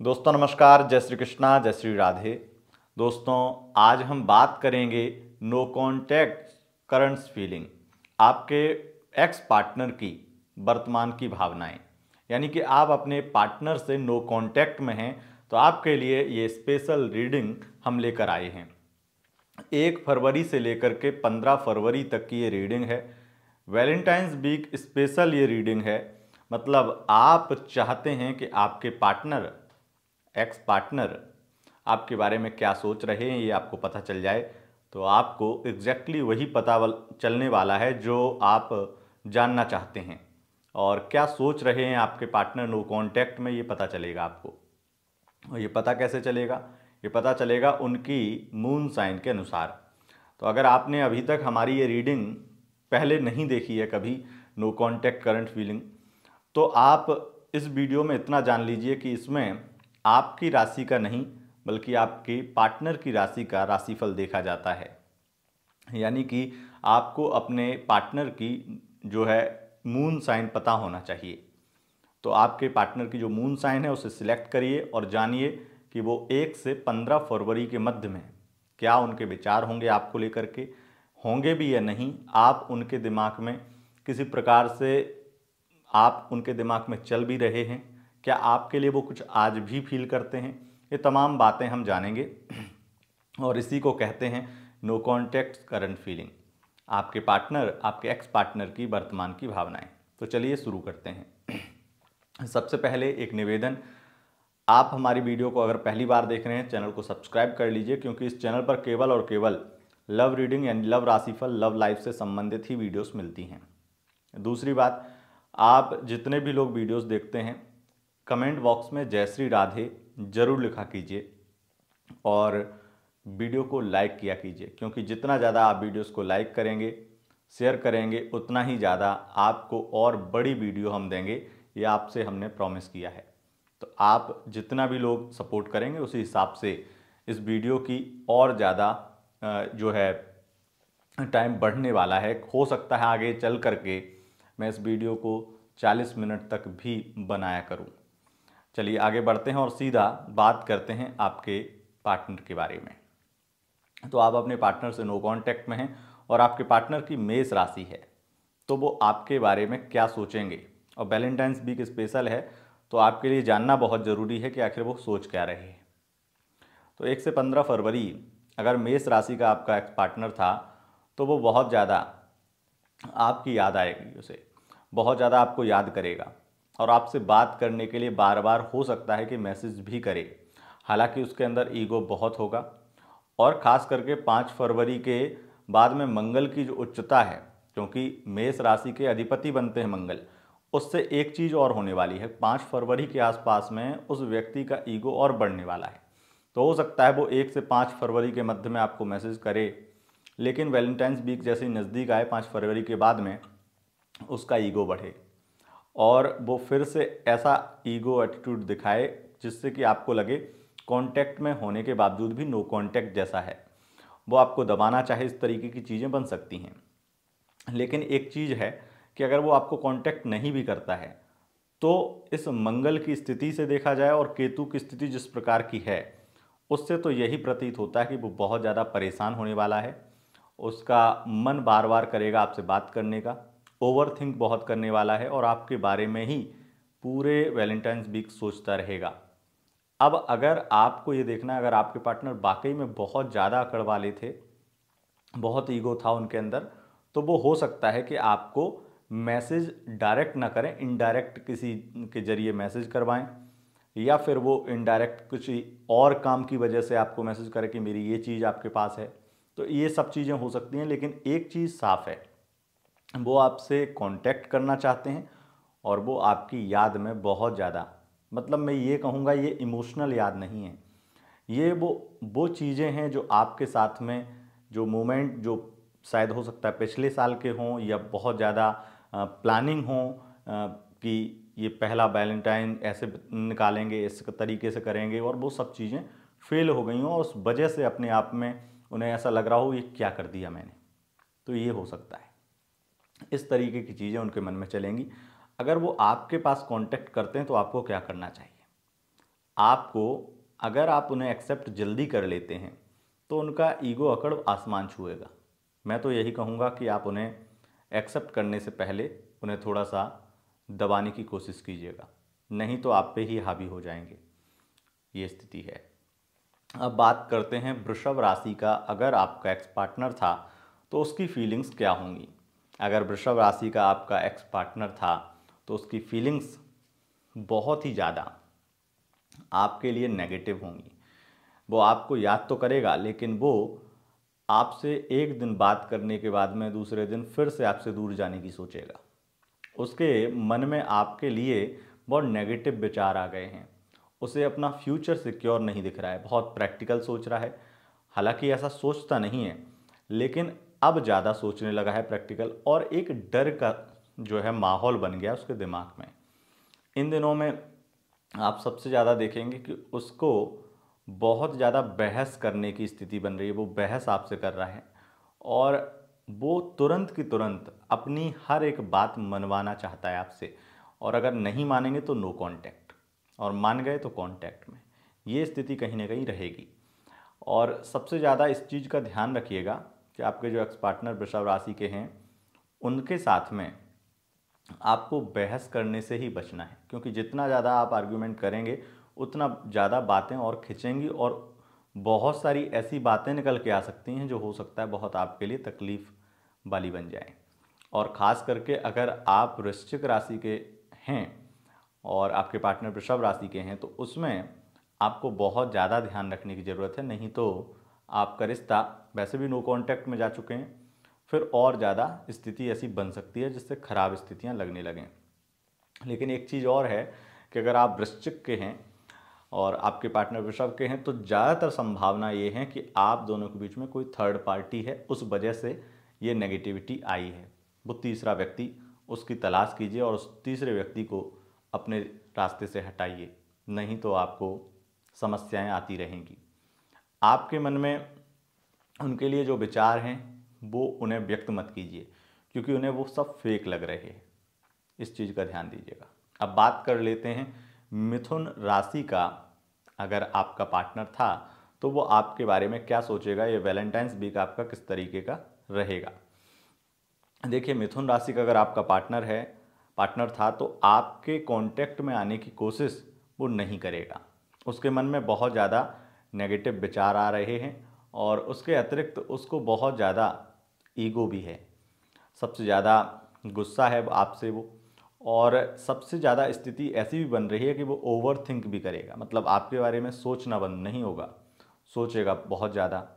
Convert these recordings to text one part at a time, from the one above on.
दोस्तों नमस्कार, जय श्री कृष्णा, जय श्री राधे। दोस्तों आज हम बात करेंगे नो कॉन्टैक्ट करंट्स फीलिंग, आपके एक्स पार्टनर की वर्तमान की भावनाएं। यानी कि आप अपने पार्टनर से नो कॉन्टैक्ट में हैं, तो आपके लिए ये स्पेशल रीडिंग हम लेकर आए हैं। 1 फरवरी से लेकर के 15 फरवरी तक की ये रीडिंग है। वैलेंटाइंस वीक स्पेशल ये रीडिंग है। मतलब आप चाहते हैं कि आपके पार्टनर, एक्स पार्टनर आपके बारे में क्या सोच रहे हैं ये आपको पता चल जाए, तो आपको एग्जैक्टली वही पता चलने वाला है जो आप जानना चाहते हैं। और क्या सोच रहे हैं आपके पार्टनर नो कांटेक्ट में, ये पता चलेगा आपको। और ये पता कैसे चलेगा? ये पता चलेगा उनकी मून साइन के अनुसार। तो अगर आपने अभी तक हमारी ये रीडिंग पहले नहीं देखी है कभी, नो कांटेक्ट करंट फीलिंग, तो आप इस वीडियो में इतना जान लीजिए कि इसमें आपकी राशि का नहीं बल्कि आपके पार्टनर की राशि का राशिफल देखा जाता है। यानी कि आपको अपने पार्टनर की जो है मून साइन पता होना चाहिए। तो आपके पार्टनर की जो मून साइन है उसे सिलेक्ट करिए और जानिए कि वो 1 से 15 फरवरी के मध्य में क्या उनके विचार होंगे आपको लेकर के, होंगे भी या नहीं। आप उनके दिमाग में किसी प्रकार से, आप उनके दिमाग में चल भी रहे हैं, क्या आपके लिए वो कुछ आज भी फील करते हैं, ये तमाम बातें हम जानेंगे। और इसी को कहते हैं नो कॉन्टैक्ट करंट फीलिंग, आपके पार्टनर, आपके एक्स पार्टनर की वर्तमान की भावनाएं। तो चलिए शुरू करते हैं। सबसे पहले एक निवेदन, आप हमारी वीडियो को अगर पहली बार देख रहे हैं चैनल को सब्सक्राइब कर लीजिए, क्योंकि इस चैनल पर केवल और केवल लव रीडिंग यानी लव राशिफल, लव लाइफ से संबंधित ही वीडियोस मिलती हैं। दूसरी बात, आप जितने भी लोग वीडियोस देखते हैं कमेंट बॉक्स में जय श्री राधे जरूर लिखा कीजिए और वीडियो को लाइक किया कीजिए, क्योंकि जितना ज़्यादा आप वीडियोस को लाइक करेंगे, शेयर करेंगे, उतना ही ज़्यादा आपको और बड़ी वीडियो हम देंगे, ये आपसे हमने प्रॉमिस किया है। तो आप जितना भी लोग सपोर्ट करेंगे उसी हिसाब से इस वीडियो की और ज़्यादा जो है टाइम बढ़ने वाला है। हो सकता है आगे चल करके मैं इस वीडियो को 40 मिनट तक भी बनाया करूं। चलिए आगे बढ़ते हैं और सीधा बात करते हैं आपके पार्टनर के बारे में। तो आप अपने पार्टनर से नो कांटेक्ट में हैं और आपके पार्टनर की मेष राशि है, तो वो आपके बारे में क्या सोचेंगे। और वैलेंटाइंस वीक स्पेशल है, तो आपके लिए जानना बहुत ज़रूरी है कि आखिर वो सोच क्या रहे हैं। तो 1 से 15 फरवरी अगर मेष राशि का आपका एक्स पार्टनर था, तो वो बहुत ज़्यादा आपकी याद आएगी, उसे बहुत ज़्यादा आपको याद करेगा और आपसे बात करने के लिए बार बार हो सकता है कि मैसेज भी करे। हालांकि उसके अंदर ईगो बहुत होगा। और ख़ास करके 5 फरवरी के बाद में मंगल की जो उच्चता है, क्योंकि मेष राशि के अधिपति बनते हैं मंगल, उससे एक चीज़ और होने वाली है। 5 फरवरी के आसपास में उस व्यक्ति का ईगो और बढ़ने वाला है। तो हो सकता है वो 1 से 5 फरवरी के मध्य में आपको मैसेज करे, लेकिन वैलेंटाइंस वीक जैसे ही नज़दीक आए 5 फरवरी के बाद में उसका ईगो बढ़े और वो फिर से ऐसा ईगो एटीट्यूड दिखाए जिससे कि आपको लगे कांटेक्ट में होने के बावजूद भी नो कांटेक्ट जैसा है। वो आपको दबाना चाहे, इस तरीके की चीज़ें बन सकती हैं। लेकिन एक चीज़ है कि अगर वो आपको कांटेक्ट नहीं भी करता है, तो इस मंगल की स्थिति से देखा जाए और केतु की स्थिति जिस प्रकार की है, उससे तो यही प्रतीत होता है कि वो बहुत ज़्यादा परेशान होने वाला है। उसका मन बार बार करेगा आपसे बात करने का, ओवर थिंक बहुत करने वाला है और आपके बारे में ही पूरे वैलेंटाइंस वीक सोचता रहेगा। अब अगर आपको ये देखना है, अगर आपके पार्टनर वाकई में बहुत ज़्यादा अकड़ वाले थे, बहुत ईगो था उनके अंदर, तो वो हो सकता है कि आपको मैसेज डायरेक्ट ना करें, इनडायरेक्ट किसी के जरिए मैसेज करवाएं, या फिर वो इनडायरेक्ट कुछ और काम की वजह से आपको मैसेज करें कि मेरी ये चीज़ आपके पास है। तो ये सब चीज़ें हो सकती हैं, लेकिन एक चीज़ साफ है, वो आपसे कांटेक्ट करना चाहते हैं और वो आपकी याद में बहुत ज़्यादा, मतलब मैं ये कहूँगा ये इमोशनल याद नहीं है, ये वो चीज़ें हैं जो आपके साथ में, जो मोमेंट जो शायद हो सकता है पिछले साल के हों या बहुत ज़्यादा प्लानिंग हो कि ये पहला वैलेंटाइन ऐसे निकालेंगे, इस तरीके से करेंगे, और वो सब चीज़ें फेल हो गई हों और उस वजह से अपने आप में उन्हें ऐसा लग रहा हो ये क्या कर दिया मैंने। तो ये हो सकता है, इस तरीके की चीज़ें उनके मन में चलेंगी। अगर वो आपके पास कांटेक्ट करते हैं तो आपको क्या करना चाहिए? आपको, अगर आप उन्हें एक्सेप्ट जल्दी कर लेते हैं तो उनका ईगो अकड़ आसमान छुएगा। मैं तो यही कहूँगा कि आप उन्हें एक्सेप्ट करने से पहले उन्हें थोड़ा सा दबाने की कोशिश कीजिएगा, नहीं तो आप पे ही हावी हो जाएंगे। ये स्थिति है। अब बात करते हैं वृषभ राशि का। अगर आपका एक्स पार्टनर था तो उसकी फीलिंग्स क्या होंगी। अगर वृषभ राशि का आपका एक्स पार्टनर था तो उसकी फीलिंग्स बहुत ही ज़्यादा आपके लिए नेगेटिव होंगी। वो आपको याद तो करेगा, लेकिन वो आपसे एक दिन बात करने के बाद में दूसरे दिन फिर से आपसे दूर जाने की सोचेगा। उसके मन में आपके लिए बहुत नेगेटिव विचार आ गए हैं। उसे अपना फ्यूचर सिक्योर नहीं दिख रहा है, बहुत प्रैक्टिकल सोच रहा है। हालांकि ऐसा सोचता नहीं है, लेकिन अब ज़्यादा सोचने लगा है प्रैक्टिकल, और एक डर का जो है माहौल बन गया उसके दिमाग में। इन दिनों में आप सबसे ज़्यादा देखेंगे कि उसको बहुत ज़्यादा बहस करने की स्थिति बन रही है। वो बहस आपसे कर रहा है और वो तुरंत की तुरंत अपनी हर एक बात मनवाना चाहता है आपसे, और अगर नहीं मानेंगे तो नो कांटेक्ट, और मान गए तो कांटेक्ट में। ये स्थिति कहीं ना कहीं रहेगी। और सबसे ज़्यादा इस चीज़ का ध्यान रखिएगा कि आपके जो एक्स पार्टनर वृषभ राशि के हैं उनके साथ में आपको बहस करने से ही बचना है, क्योंकि जितना ज़्यादा आप आर्ग्यूमेंट करेंगे उतना ज़्यादा बातें और खिंचेंगी, और बहुत सारी ऐसी बातें निकल के आ सकती हैं जो हो सकता है बहुत आपके लिए तकलीफ वाली बन जाए। और ख़ास करके अगर आप वृश्चिक राशि के हैं और आपके पार्टनर वृषभ राशि के हैं तो उसमें आपको बहुत ज़्यादा ध्यान रखने की ज़रूरत है, नहीं तो आपका रिश्ता वैसे भी नो कांटेक्ट में जा चुके हैं, फिर और ज़्यादा स्थिति ऐसी बन सकती है जिससे ख़राब स्थितियां लगने लगें। लेकिन एक चीज़ और है कि अगर आप वृश्चिक के हैं और आपके पार्टनर वृषभ के हैं तो ज़्यादातर संभावना ये है कि आप दोनों के बीच में कोई थर्ड पार्टी है, उस वजह से ये नेगेटिविटी आई है। वो तीसरा व्यक्ति, उसकी तलाश कीजिए और उस तीसरे व्यक्ति को अपने रास्ते से हटाइए, नहीं तो आपको समस्याएं आती रहेंगी। आपके मन में उनके लिए जो विचार हैं वो उन्हें व्यक्त मत कीजिए, क्योंकि उन्हें वो सब फेक लग रहे हैं। इस चीज़ का ध्यान दीजिएगा। अब बात कर लेते हैं मिथुन राशि का। अगर आपका पार्टनर था तो वो आपके बारे में क्या सोचेगा, ये वैलेंटाइंस वीक आपका किस तरीके का रहेगा। देखिए, मिथुन राशि का अगर आपका पार्टनर था तो आपके कांटेक्ट में आने की कोशिश वो नहीं करेगा। उसके मन में बहुत ज़्यादा नेगेटिव विचार आ रहे हैं, और उसके अतिरिक्त उसको बहुत ज़्यादा ईगो भी है। सबसे ज़्यादा गुस्सा है आपसे वो, और सबसे ज़्यादा स्थिति ऐसी भी बन रही है कि वो ओवर थिंक भी करेगा। मतलब आपके बारे में सोचना बंद नहीं होगा, सोचेगा बहुत ज़्यादा।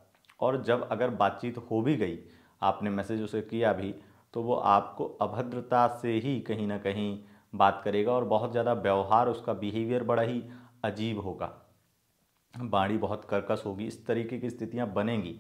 और जब अगर बातचीत हो भी गई, आपने मैसेज उसे किया भी, तो वो आपको अभद्रता से ही कहीं ना कहीं बात करेगा, और बहुत ज़्यादा व्यवहार, उसका बिहेवियर बड़ा ही अजीब होगा, बाणी बहुत कर्कश होगी। इस तरीके की स्थितियां बनेंगी,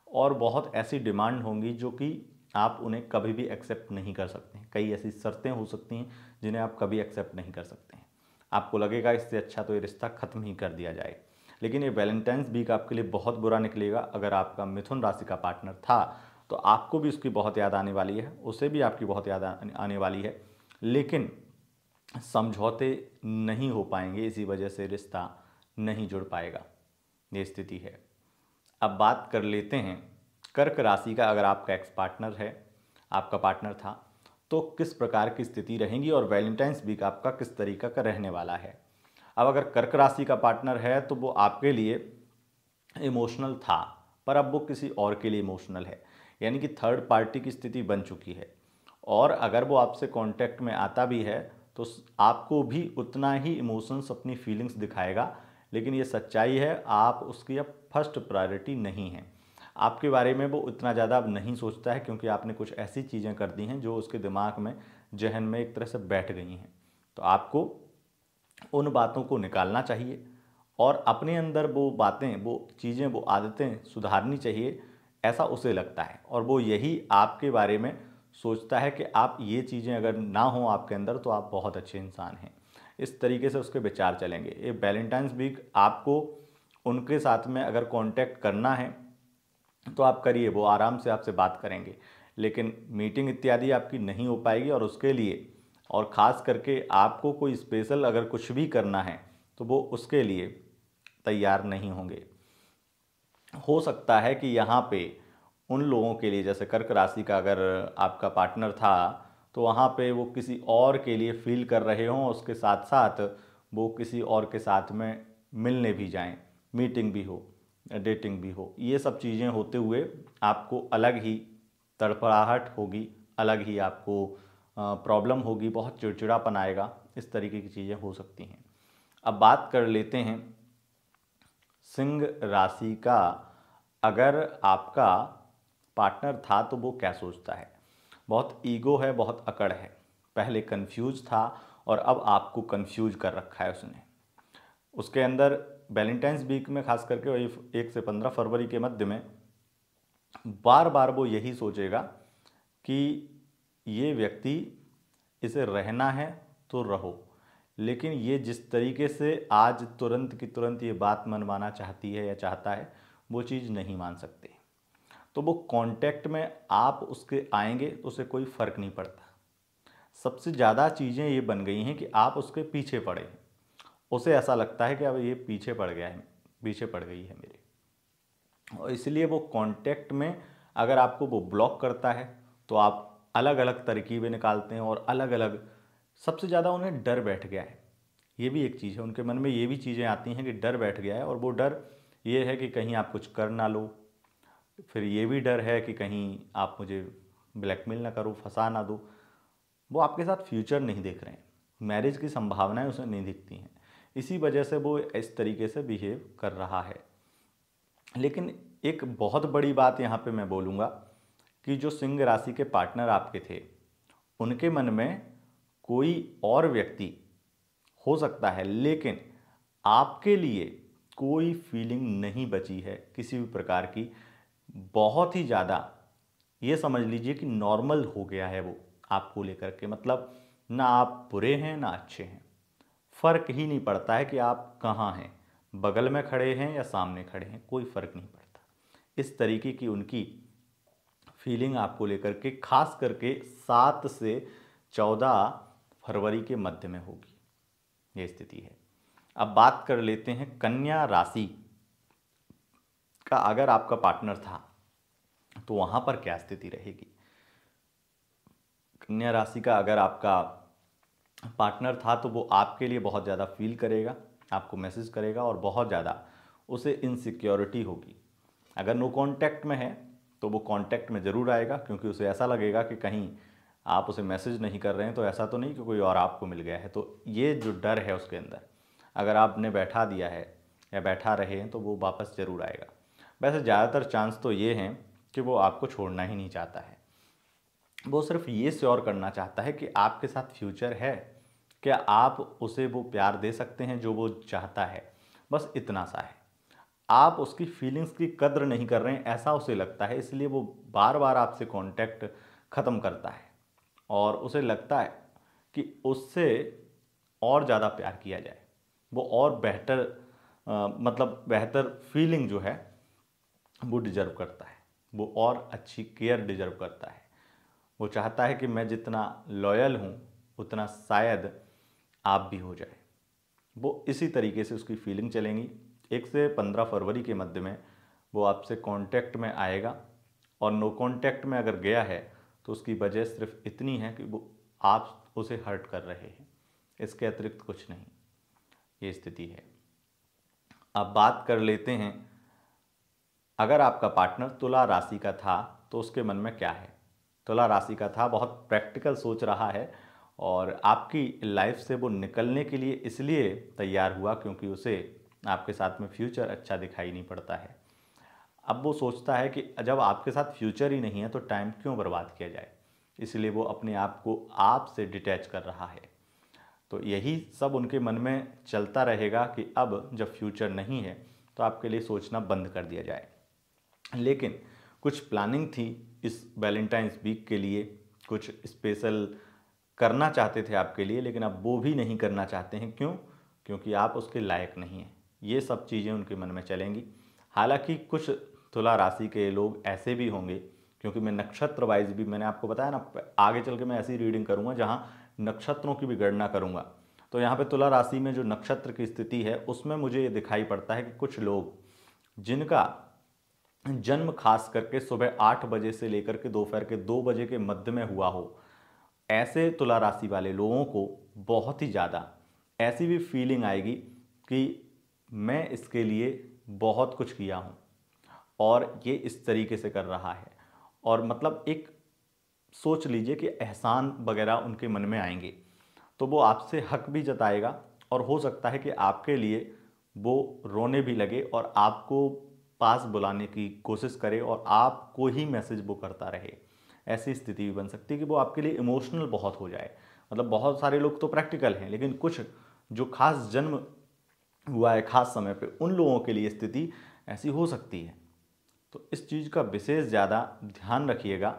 और बहुत ऐसी डिमांड होंगी जो कि आप उन्हें कभी भी एक्सेप्ट नहीं कर सकते हैं। कई ऐसी शर्तें हो सकती हैं जिन्हें आप कभी एक्सेप्ट नहीं कर सकते हैं। आपको लगेगा इससे अच्छा तो ये रिश्ता ख़त्म ही कर दिया जाए। लेकिन ये वैलेंटाइंस वीक आपके लिए बहुत बुरा निकलेगा। अगर आपका मिथुन राशि का पार्टनर था तो आपको भी उसकी बहुत याद आने वाली है, उसे भी आपकी बहुत याद आने वाली है, लेकिन समझौते नहीं हो पाएंगे, इसी वजह से रिश्ता नहीं जुड़ पाएगा। ये स्थिति है। अब बात कर लेते हैं कर्क राशि का। अगर आपका एक्स पार्टनर है, आपका पार्टनर था, तो किस प्रकार की स्थिति रहेंगी और वैलेंटाइंस वीक आपका किस तरीका का रहने वाला है। अब अगर कर्क राशि का पार्टनर है तो वो आपके लिए इमोशनल था, पर अब वो किसी और के लिए इमोशनल है, यानी कि थर्ड पार्टी की स्थिति बन चुकी है। और अगर वो आपसे कांटेक्ट में आता भी है तो आपको भी उतना ही इमोशंस, अपनी फीलिंग्स दिखाएगा। लेकिन ये सच्चाई है, आप उसकी अब फर्स्ट प्रायोरिटी नहीं है। आपके बारे में वो इतना ज़्यादा अब नहीं सोचता है, क्योंकि आपने कुछ ऐसी चीज़ें कर दी हैं जो उसके दिमाग में, जहन में एक तरह से बैठ गई हैं। तो आपको उन बातों को निकालना चाहिए और अपने अंदर वो बातें, वो चीज़ें, वो आदतें सुधारनी चाहिए, ऐसा उसे लगता है। और वो यही आपके बारे में सोचता है कि आप ये चीज़ें अगर ना हो आपके अंदर तो आप बहुत अच्छे इंसान हैं। इस तरीके से उसके विचार चलेंगे। ये वैलेंटाइंस वीक आपको उनके साथ में अगर कांटेक्ट करना है तो आप करिए, वो आराम से आपसे बात करेंगे, लेकिन मीटिंग इत्यादि आपकी नहीं हो पाएगी। और उसके लिए, और ख़ास करके आपको कोई स्पेशल अगर कुछ भी करना है तो वो उसके लिए तैयार नहीं होंगे। हो सकता है कि यहाँ पे उन लोगों के लिए, जैसे कर्क राशि का अगर आपका पार्टनर था तो वहाँ पे वो किसी और के लिए फील कर रहे हों, उसके साथ साथ वो किसी और के साथ में मिलने भी जाएं, मीटिंग भी हो, डेटिंग भी हो। ये सब चीज़ें होते हुए आपको अलग ही तड़पड़ाहट होगी, अलग ही आपको प्रॉब्लम होगी, बहुत चिड़चिड़ापन आएगा, इस तरीके की चीज़ें हो सकती हैं। अब बात कर लेते हैं सिंह राशि का, अगर आपका पार्टनर था तो वो क्या सोचता है। बहुत ईगो है, बहुत अकड़ है। पहले कंफ्यूज था और अब आपको कंफ्यूज कर रखा है उसने। उसके अंदर वैलेंटाइंस वीक में, खास करके 1 से 15 फरवरी के मध्य में, बार बार वो यही सोचेगा कि ये व्यक्ति, इसे रहना है तो रहो, लेकिन ये जिस तरीके से आज तुरंत की तुरंत ये बात मनवाना चाहती है या चाहता है, वो चीज़ नहीं मान सकते। तो वो कांटेक्ट में आप उसके आएंगे तो उसे कोई फ़र्क नहीं पड़ता। सबसे ज़्यादा चीज़ें ये बन गई हैं कि आप उसके पीछे पड़े हैं। उसे ऐसा लगता है कि अब ये पीछे पड़ गया है, पीछे पड़ गई है मेरे, और इसलिए वो कांटेक्ट में अगर आपको वो ब्लॉक करता है तो आप अलग अलग तरकीबें निकालते हैं और अलग अलग, सबसे ज़्यादा उन्हें डर बैठ गया है। ये भी एक चीज़ है, उनके मन में ये भी चीज़ें आती हैं कि डर बैठ गया है, और वो डर ये है कि कहीं आप कुछ कर ना लो, फिर ये भी डर है कि कहीं आप मुझे ब्लैकमेल ना करो, फंसा ना दो। वो आपके साथ फ्यूचर नहीं देख रहे हैं, मैरिज की संभावनाएं उसे नहीं दिखती हैं, इसी वजह से वो इस तरीके से बिहेव कर रहा है। लेकिन एक बहुत बड़ी बात यहाँ पे मैं बोलूँगा कि जो सिंह राशि के पार्टनर आपके थे, उनके मन में कोई और व्यक्ति हो सकता है, लेकिन आपके लिए कोई फीलिंग नहीं बची है किसी भी प्रकार की। बहुत ही ज़्यादा ये समझ लीजिए कि नॉर्मल हो गया है वो आपको लेकर के, मतलब ना आप बुरे हैं ना अच्छे हैं, फ़र्क ही नहीं पड़ता है कि आप कहाँ हैं, बगल में खड़े हैं या सामने खड़े हैं, कोई फ़र्क नहीं पड़ता। इस तरीके की उनकी फीलिंग आपको लेकर के खास करके 7 से 14 फरवरी के मध्य में होगी, ये स्थिति है। अब बात कर लेते हैं कन्या राशि का, अगर आपका पार्टनर था तो वहाँ पर क्या स्थिति रहेगी। कन्या राशि का अगर आपका पार्टनर था तो वो आपके लिए बहुत ज़्यादा फील करेगा, आपको मैसेज करेगा, और बहुत ज़्यादा उसे इनसिक्योरिटी होगी। अगर नो कांटेक्ट में है तो वो कांटेक्ट में ज़रूर आएगा, क्योंकि उसे ऐसा लगेगा कि कहीं आप उसे मैसेज नहीं कर रहे हैं तो ऐसा तो नहीं कि कोई और आपको मिल गया है। तो ये जो डर है उसके अंदर, अगर आपने बैठा दिया है या बैठा रहे हैं तो वो वापस ज़रूर आएगा। वैसे ज़्यादातर चांस तो ये हैं कि वो आपको छोड़ना ही नहीं चाहता है, वो सिर्फ ये श्योर करना चाहता है कि आपके साथ फ्यूचर है, क्या आप उसे वो प्यार दे सकते हैं जो वो चाहता है, बस इतना सा है। आप उसकी फीलिंग्स की कद्र नहीं कर रहे हैं ऐसा उसे लगता है, इसलिए वो बार बार आपसे कांटेक्ट ख़त्म करता है, और उसे लगता है कि उससे और ज़्यादा प्यार किया जाए, वो और बेहतर मतलब बेहतर फीलिंग जो है वो डिज़र्व करता है, वो और अच्छी केयर डिज़र्व करता है। वो चाहता है कि मैं जितना लॉयल हूँ उतना शायद आप भी हो जाए। वो इसी तरीके से उसकी फीलिंग चलेंगी। 1 से 15 फरवरी के मध्य में वो आपसे कांटेक्ट में आएगा, और नो कांटेक्ट में अगर गया है तो उसकी वजह सिर्फ इतनी है कि वो आप उसे हर्ट कर रहे हैं, इसके अतिरिक्त कुछ नहीं। ये स्थिति है। अब बात कर लेते हैं, अगर आपका पार्टनर तुला राशि का था तो उसके मन में क्या है। तुला राशि का था, बहुत प्रैक्टिकल सोच रहा है, और आपकी लाइफ से वो निकलने के लिए इसलिए तैयार हुआ क्योंकि उसे आपके साथ में फ्यूचर अच्छा दिखाई नहीं पड़ता है। अब वो सोचता है कि जब आपके साथ फ्यूचर ही नहीं है तो टाइम क्यों बर्बाद किया जाए, इसलिए वो अपने आप को आप से डिटैच कर रहा है। तो यही सब उनके मन में चलता रहेगा कि अब जब फ्यूचर नहीं है तो आपके लिए सोचना बंद कर दिया जाए। लेकिन कुछ प्लानिंग थी इस वैलेंटाइंस वीक के लिए, कुछ स्पेशल करना चाहते थे आपके लिए, लेकिन अब वो भी नहीं करना चाहते हैं। क्यों? क्योंकि आप उसके लायक नहीं हैं। ये सब चीज़ें उनके मन में चलेंगी। हालांकि कुछ तुला राशि के लोग ऐसे भी होंगे, क्योंकि मैं नक्षत्र वाइज भी, मैंने आपको बताया ना, आगे चल के मैं ऐसी रीडिंग करूँगा जहाँ नक्षत्रों की भी गणना करूँगा, तो यहाँ पे तुला राशि में जो नक्षत्र की स्थिति है उसमें मुझे ये दिखाई पड़ता है कि कुछ लोग जिनका जन्म खास करके सुबह 8 बजे से लेकर के दोपहर के 2 बजे के मध्य में हुआ हो, ऐसे तुला राशि वाले लोगों को बहुत ही ज़्यादा ऐसी भी फीलिंग आएगी कि मैं इसके लिए बहुत कुछ किया हूँ और ये इस तरीके से कर रहा है, और मतलब एक सोच लीजिए कि एहसान वगैरह उनके मन में आएंगे, तो वो आपसे हक भी जताएगा और हो सकता है कि आपके लिए वो रोने भी लगे और आपको पास बुलाने की कोशिश करे और आपको ही मैसेज वो करता रहे। ऐसी स्थिति भी बन सकती है कि वो आपके लिए इमोशनल बहुत हो जाए। मतलब बहुत सारे लोग तो प्रैक्टिकल हैं, लेकिन कुछ जो खास जन्म हुआ है खास समय पे, उन लोगों के लिए स्थिति ऐसी हो सकती है। तो इस चीज़ का विशेष ज़्यादा ध्यान रखिएगा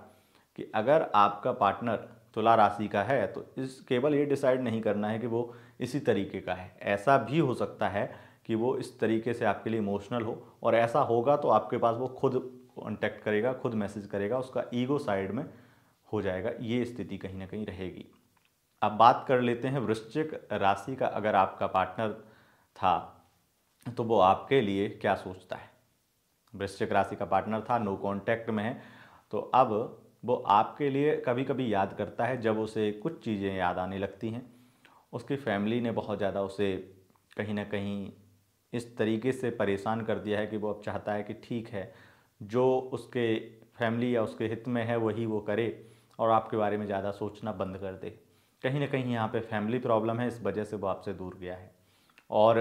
कि अगर आपका पार्टनर तुला राशि का है तो इस केवल ये डिसाइड नहीं करना है कि वो इसी तरीके का है। ऐसा भी हो सकता है कि वो इस तरीके से आपके लिए इमोशनल हो, और ऐसा होगा तो आपके पास वो खुद कांटेक्ट करेगा, खुद मैसेज करेगा, उसका ईगो साइड में हो जाएगा। ये स्थिति कहीं ना कहीं रहेगी। अब बात कर लेते हैं वृश्चिक राशि का। अगर आपका पार्टनर था तो वो आपके लिए क्या सोचता है। वृश्चिक राशि का पार्टनर था, नो कांटेक्ट में है, तो अब वो आपके लिए कभी कभी याद करता है जब उसे कुछ चीज़ें याद आने लगती हैं। उसकी फैमिली ने बहुत ज़्यादा उसे कहीं ना कहीं इस तरीके से परेशान कर दिया है कि वो अब चाहता है कि ठीक है, जो उसके फैमिली या उसके हित में है वही वो करे और आपके बारे में ज़्यादा सोचना बंद कर दे। कहीं ना कहीं यहाँ पे फैमिली प्रॉब्लम है, इस वजह से वो आपसे दूर गया है। और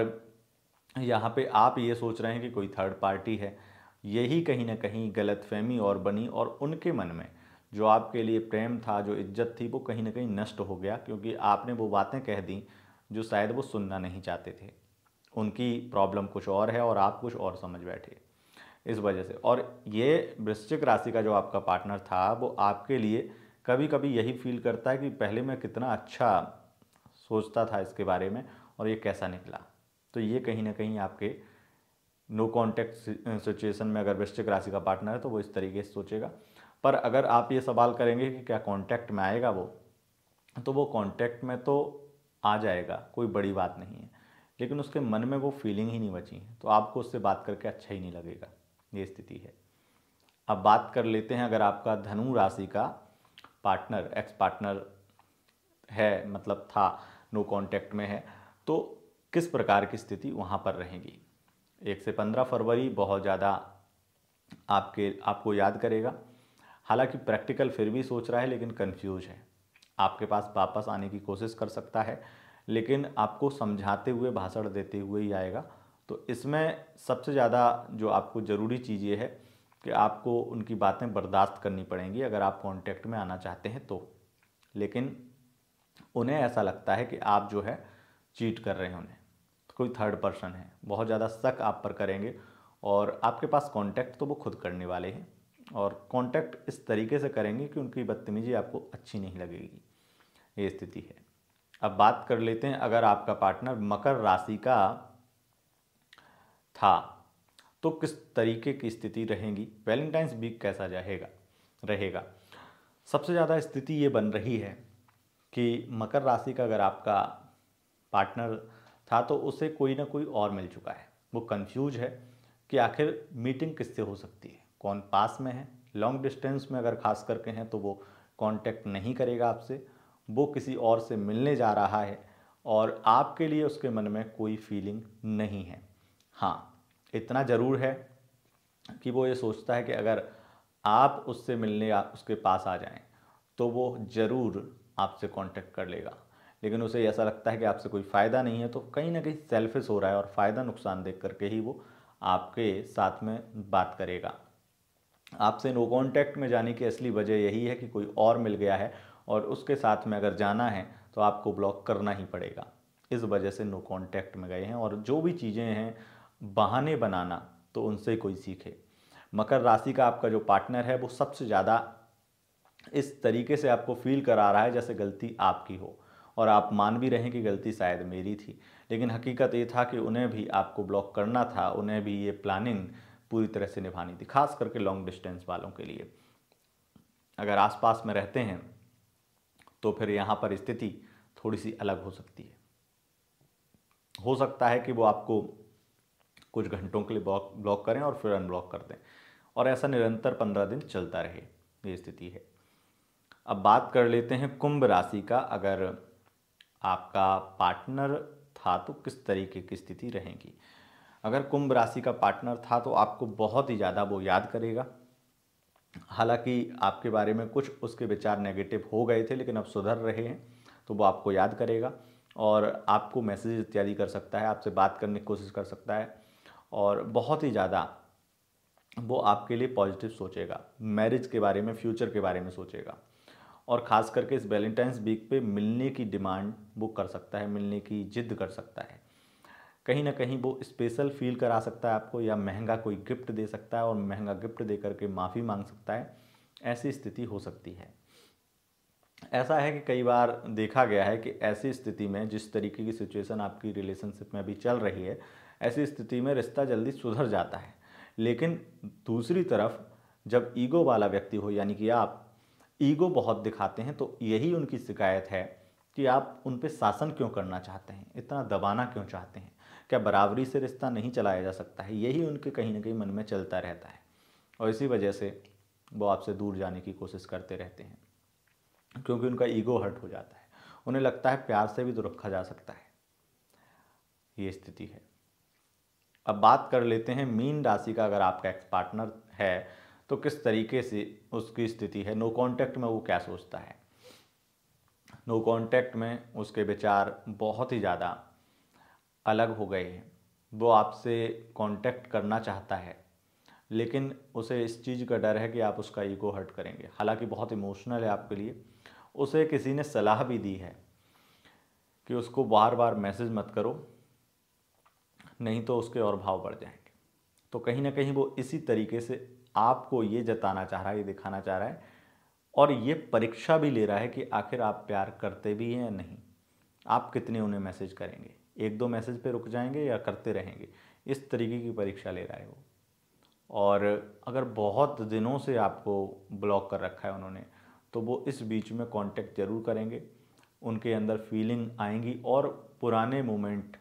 यहाँ पे आप ये सोच रहे हैं कि कोई थर्ड पार्टी है। यही कहीं ना कहीं गलतफहमी और बनी, और उनके मन में जो आपके लिए प्रेम था, जो इज्जत थी, वो कहीं ना कहीं नष्ट हो गया, क्योंकि आपने वो बातें कह दी जो शायद वो सुनना नहीं चाहते थे। उनकी प्रॉब्लम कुछ और है और आप कुछ और समझ बैठे इस वजह से। और ये वृश्चिक राशि का जो आपका पार्टनर था वो आपके लिए कभी कभी यही फील करता है कि पहले मैं कितना अच्छा सोचता था इसके बारे में और ये कैसा निकला। तो ये कहीं ना कहीं आपके नो कॉन्टैक्ट सिचुएशन में अगर वृश्चिक राशि का पार्टनर है तो वो इस तरीके से सोचेगा। पर अगर आप ये सवाल करेंगे कि क्या कांटेक्ट में आएगा वो, तो वो कांटेक्ट में तो आ जाएगा, कोई बड़ी बात नहीं है, लेकिन उसके मन में वो फीलिंग ही नहीं बची है, तो आपको उससे बात करके अच्छा ही नहीं लगेगा। ये स्थिति है। अब बात कर लेते हैं, अगर आपका धनु राशि का पार्टनर, एक्स पार्टनर है, मतलब था, नो कांटेक्ट में है, तो किस प्रकार की स्थिति वहाँ पर रहेगी। 1 से 15 फरवरी बहुत ज़्यादा आपको याद करेगा। हालांकि प्रैक्टिकल फिर भी सोच रहा है, लेकिन कंफ्यूज है। आपके पास वापस आने की कोशिश कर सकता है, लेकिन आपको समझाते हुए, भाषण देते हुए ही आएगा। तो इसमें सबसे ज़्यादा जो आपको ज़रूरी चीज़ ये है कि आपको उनकी बातें बर्दाश्त करनी पड़ेंगी अगर आप कांटेक्ट में आना चाहते हैं तो। लेकिन उन्हें ऐसा लगता है कि आप जो है चीट कर रहे हैं उन्हें, तो कोई थर्ड पर्सन है, बहुत ज़्यादा शक आप पर करेंगे, और आपके पास कांटेक्ट तो वो खुद करने वाले हैं, और कांटेक्ट इस तरीके से करेंगे कि उनकी बदतमीजी आपको अच्छी नहीं लगेगी। ये स्थिति है। अब बात कर लेते हैं, अगर आपका पार्टनर मकर राशि का था तो किस तरीके की स्थिति रहेगी, वैलेंटाइंस वीक कैसा रहेगा। सबसे ज़्यादा स्थिति ये बन रही है कि मकर राशि का अगर आपका पार्टनर था तो उसे कोई ना कोई और मिल चुका है। वो कंफ्यूज है कि आखिर मीटिंग किससे हो सकती है, कौन पास में है। लॉन्ग डिस्टेंस में अगर खास करके हैं तो वो कांटेक्ट नहीं करेगा आपसे, वो किसी और से मिलने जा रहा है, और आपके लिए उसके मन में कोई फीलिंग नहीं है। हाँ, इतना ज़रूर है कि वो ये सोचता है कि अगर आप उससे मिलने या उसके पास आ जाएं तो वो ज़रूर आपसे कांटेक्ट कर लेगा, लेकिन उसे ऐसा लगता है कि आपसे कोई फ़ायदा नहीं है, तो कहीं ना कहीं सेल्फिश हो रहा है, और फ़ायदा नुकसान देख करके ही वो आपके साथ में बात करेगा। आपसे नो कांटेक्ट में जाने की असली वजह यही है कि कोई और मिल गया है, और उसके साथ में अगर जाना है तो आपको ब्लॉक करना ही पड़ेगा। इस वजह से नो कांटेक्ट में गए हैं, और जो भी चीज़ें हैं बहाने बनाना, तो उनसे कोई सीखे। मकर राशि का आपका जो पार्टनर है वो सबसे ज़्यादा इस तरीके से आपको फील करा रहा है जैसे गलती आपकी हो, और आप मान भी रहे हैं कि गलती शायद मेरी थी, लेकिन हकीकत ये था कि उन्हें भी आपको ब्लॉक करना था, उन्हें भी ये प्लानिंग पूरी तरह से निभानी थी, खास करके लॉन्ग डिस्टेंस वालों के लिए। अगर आसपास में रहते हैं तो फिर यहाँ पर स्थिति थोड़ी सी अलग हो सकती है। हो सकता है कि वो आपको कुछ घंटों के लिए ब्लॉक करें और फिर अनब्लॉक कर दें, और ऐसा निरंतर 15 दिन चलता रहे, ये स्थिति है। अब बात कर लेते हैं कुंभ राशि का। अगर आपका पार्टनर था तो किस तरीके की स्थिति रहेगी। अगर कुंभ राशि का पार्टनर था तो आपको बहुत ही ज़्यादा वो याद करेगा। हालांकि आपके बारे में कुछ उसके विचार नेगेटिव हो गए थे, लेकिन अब सुधर रहे हैं, तो वो आपको याद करेगा और आपको मैसेज इत्यादि कर सकता है, आपसे बात करने की कोशिश कर सकता है, और बहुत ही ज़्यादा वो आपके लिए पॉजिटिव सोचेगा, मैरिज के बारे में, फ्यूचर के बारे में सोचेगा। और ख़ास करके इस वैलेंटाइंस वीक पे मिलने की डिमांड वो कर सकता है, मिलने की जिद कर सकता है। कहीं ना कहीं वो स्पेशल फील करा सकता है आपको, या महंगा कोई गिफ्ट दे सकता है और महंगा गिफ्ट दे करके माफ़ी मांग सकता है। ऐसी स्थिति हो सकती है। ऐसा है कि कई बार देखा गया है कि ऐसी स्थिति में, जिस तरीके की सिचुएशन आपकी रिलेशनशिप में अभी चल रही है, ऐसी स्थिति में रिश्ता जल्दी सुधर जाता है। लेकिन दूसरी तरफ जब ईगो वाला व्यक्ति हो, यानी कि आप ईगो बहुत दिखाते हैं, तो यही उनकी शिकायत है कि आप उन पे शासन क्यों करना चाहते हैं, इतना दबाना क्यों चाहते हैं, क्या बराबरी से रिश्ता नहीं चलाया जा सकता है। यही उनके कहीं ना कहीं मन में चलता रहता है, और इसी वजह से वो आपसे दूर जाने की कोशिश करते रहते हैं, क्योंकि उनका ईगो हर्ट हो जाता है। उन्हें लगता है प्यार से भी तो रखा जा सकता है। ये स्थिति है। अब बात कर लेते हैं मीन राशि का। अगर आपका एक्स पार्टनर है तो किस तरीके से उसकी स्थिति है, नो कांटेक्ट में वो क्या सोचता है। नो कांटेक्ट में उसके विचार बहुत ही ज़्यादा अलग हो गए हैं। वो आपसे कांटेक्ट करना चाहता है, लेकिन उसे इस चीज़ का डर है कि आप उसका ईगो हर्ट करेंगे। हालांकि बहुत इमोशनल है आपके लिए। उसे किसी ने सलाह भी दी है कि उसको बार बार मैसेज मत करो, नहीं तो उसके और भाव बढ़ जाएंगे। तो कहीं ना कहीं वो इसी तरीके से आपको ये जताना चाह रहा है, ये दिखाना चाह रहा है, और ये परीक्षा भी ले रहा है कि आखिर आप प्यार करते भी हैं या नहीं। आप कितने उन्हें मैसेज करेंगे, एक दो मैसेज पे रुक जाएंगे या करते रहेंगे, इस तरीके की परीक्षा ले रहा है वो। और अगर बहुत दिनों से आपको ब्लॉक कर रखा है उन्होंने, तो वो इस बीच में कांटेक्ट जरूर करेंगे। उनके अंदर फीलिंग आएंगी और पुराने मोमेंट,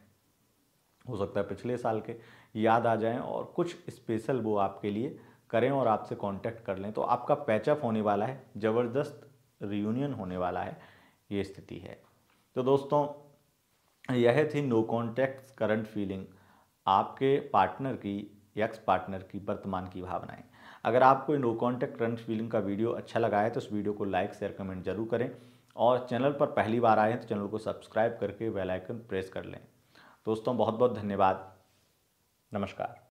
हो सकता है पिछले साल के, याद आ जाएं और कुछ स्पेशल वो आपके लिए करें और आपसे कांटेक्ट कर लें। तो आपका पैचअप होने वाला है, ज़बरदस्त रियूनियन होने वाला है, ये स्थिति है। तो दोस्तों, यह थी नो कॉन्टैक्ट करंट फीलिंग, आपके पार्टनर की, एक्स पार्टनर की वर्तमान की भावनाएं। अगर आपको नो कॉन्टैक्ट करंट फीलिंग का वीडियो अच्छा लगा है तो इस वीडियो को लाइक शेयर कमेंट जरूर करें, और चैनल पर पहली बार आए हैं तो चैनल को सब्सक्राइब करके बेल आइकन प्रेस कर लें। दोस्तों बहुत बहुत धन्यवाद। नमस्कार।